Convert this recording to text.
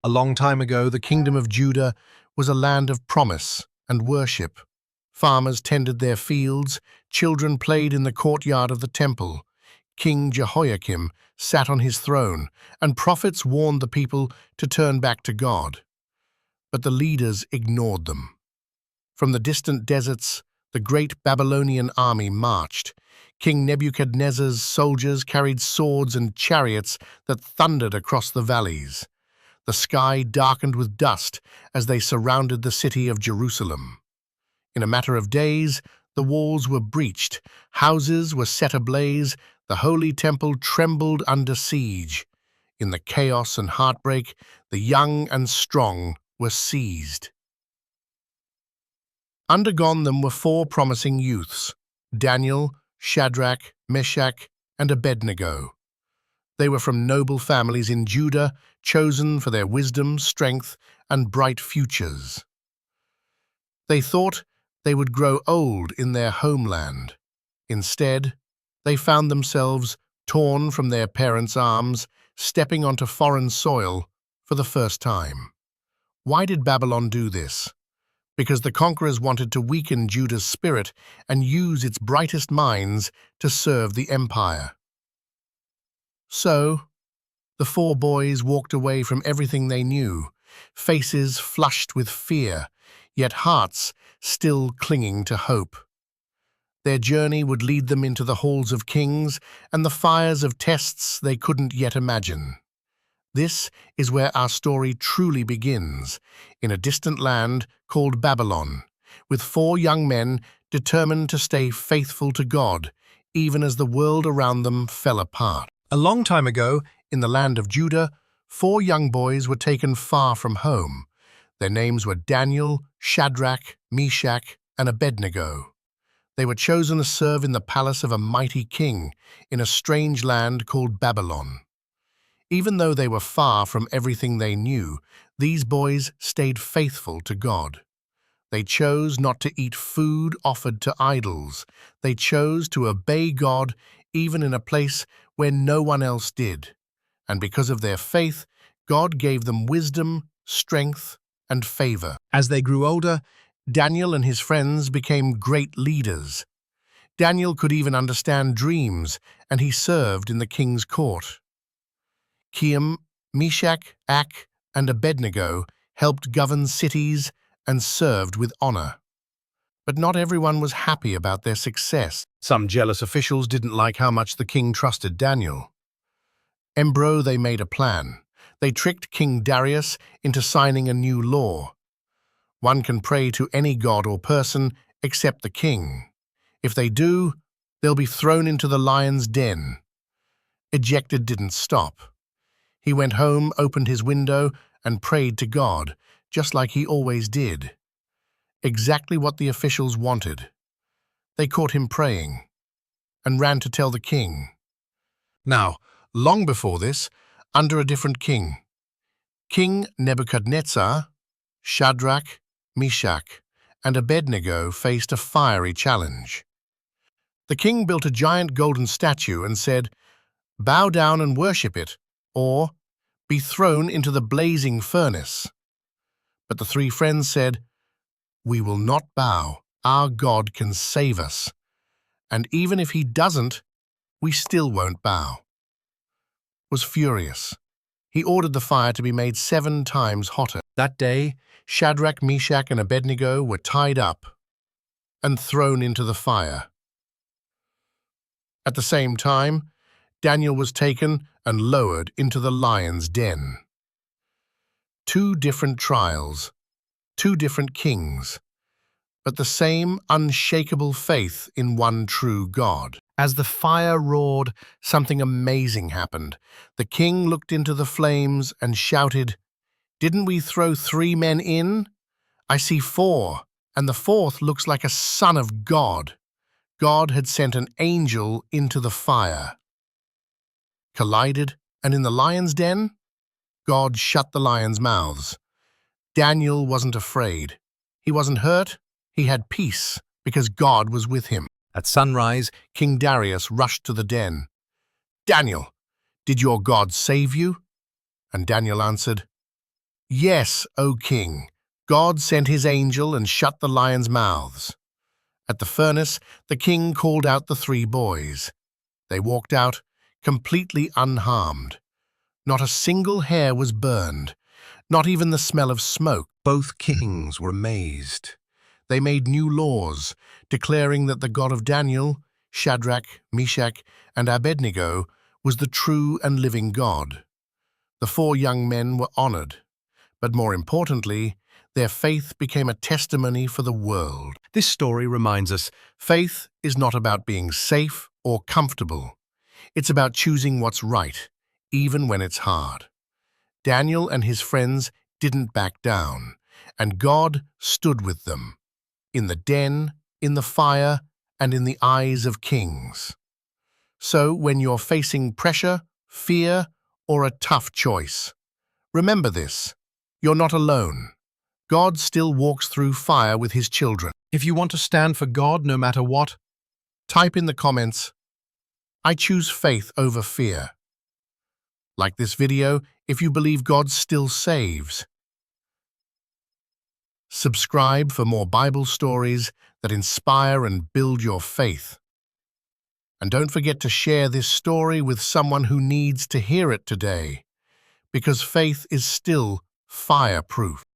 A long time ago, the kingdom of Judah was a land of promise and worship. Farmers tended their fields, children played in the courtyard of the temple. King Jehoiakim sat on his throne, and prophets warned the people to turn back to God. But the leaders ignored them. From the distant deserts, the great Babylonian army marched. King Nebuchadnezzar's soldiers carried swords and chariots that thundered across the valleys. The sky darkened with dust as they surrounded the city of Jerusalem. In a matter of days, the walls were breached, houses were set ablaze, the holy temple trembled under siege. In the chaos and heartbreak, the young and strong were seized. Undergone them were 4 promising youths: Daniel, Shadrach, Meshach, and Abednego. They were from noble families in Judah, chosen for their wisdom, strength, and bright futures. They thought they would grow old in their homeland. Instead, they found themselves torn from their parents' arms, stepping onto foreign soil for the first time. Why did Babylon do this? Because the conquerors wanted to weaken Judah's spirit and use its brightest minds to serve the empire. So, the 4 boys walked away from everything they knew, faces flushed with fear, yet hearts still clinging to hope. Their journey would lead them into the halls of kings and the fires of tests they couldn't yet imagine. This is where our story truly begins, in a distant land called Babylon, with 4 young men determined to stay faithful to God, even as the world around them fell apart. A long time ago, in the land of Judah, 4 young boys were taken far from home. Their names were Daniel, Shadrach, Meshach, and Abednego. They were chosen to serve in the palace of a mighty king in a strange land called Babylon. Even though they were far from everything they knew, these boys stayed faithful to God. They chose not to eat food offered to idols. They chose to obey God even in a place where no one else did. And because of their faith, God gave them wisdom, strength, and favor. As they grew older, Daniel and his friends became great leaders. Daniel could even understand dreams, and he served in the king's court. Meshach, and Abednego helped govern cities and served with honor. But not everyone was happy about their success. Some jealous officials didn't like how much the king trusted Daniel. They made a plan. They tricked King Darius into signing a new law. One can pray to any god or person except the king. If they do, they'll be thrown into the lion's den. Ejected didn't stop. He went home, opened his window, and prayed to God, just like he always did. Exactly what the officials wanted. They caught him praying and ran to tell the king. Now, long before this, under a different king, King Nebuchadnezzar, Shadrach, Meshach, and Abednego faced a fiery challenge. The king built a giant golden statue and said, "Bow down and worship it, or be thrown into the blazing furnace." But the 3 friends said, "We will not bow. Our God can save us. And even if he doesn't, we still won't bow." Was furious. He ordered the fire to be made 7 times hotter. That day, Shadrach, Meshach, and Abednego were tied up and thrown into the fire. At the same time, Daniel was taken and lowered into the lion's den. 2 different trials, 2 different kings, but the same unshakable faith in one true God. As the fire roared, something amazing happened. The king looked into the flames and shouted, "Didn't we throw 3 men in? I see 4, and the 4th looks like a son of God." God had sent an angel into the fire. Collided, and in the lion's den, God shut the lions' mouths. Daniel wasn't afraid. He wasn't hurt. He had peace, because God was with him. At sunrise, King Darius rushed to the den. "Daniel, did your God save you?" And Daniel answered, Yes, O king, God sent his angel and shut the lions' mouths. At the furnace, the king called out the three boys. They walked out, completely unharmed. Not a single hair was burned, not even the smell of smoke. Both kings were amazed. They made new laws, declaring that the God of Daniel, Shadrach, Meshach, and Abednego was the true and living God. The four young men were honored, but more importantly, their faith became a testimony for the world. This story reminds us faith is not about being safe or comfortable. It's about choosing what's right, even when it's hard. Daniel and his friends didn't back down, and God stood with them, in the den, in the fire, and in the eyes of kings. So when you're facing pressure, fear, or a tough choice, remember this: you're not alone. God still walks through fire with his children. If you want to stand for God no matter what, type in the comments, "I choose faith over fear." Like this video if you believe God still saves. Subscribe for more Bible stories that inspire and build your faith. And don't forget to share this story with someone who needs to hear it today, because faith is still fireproof.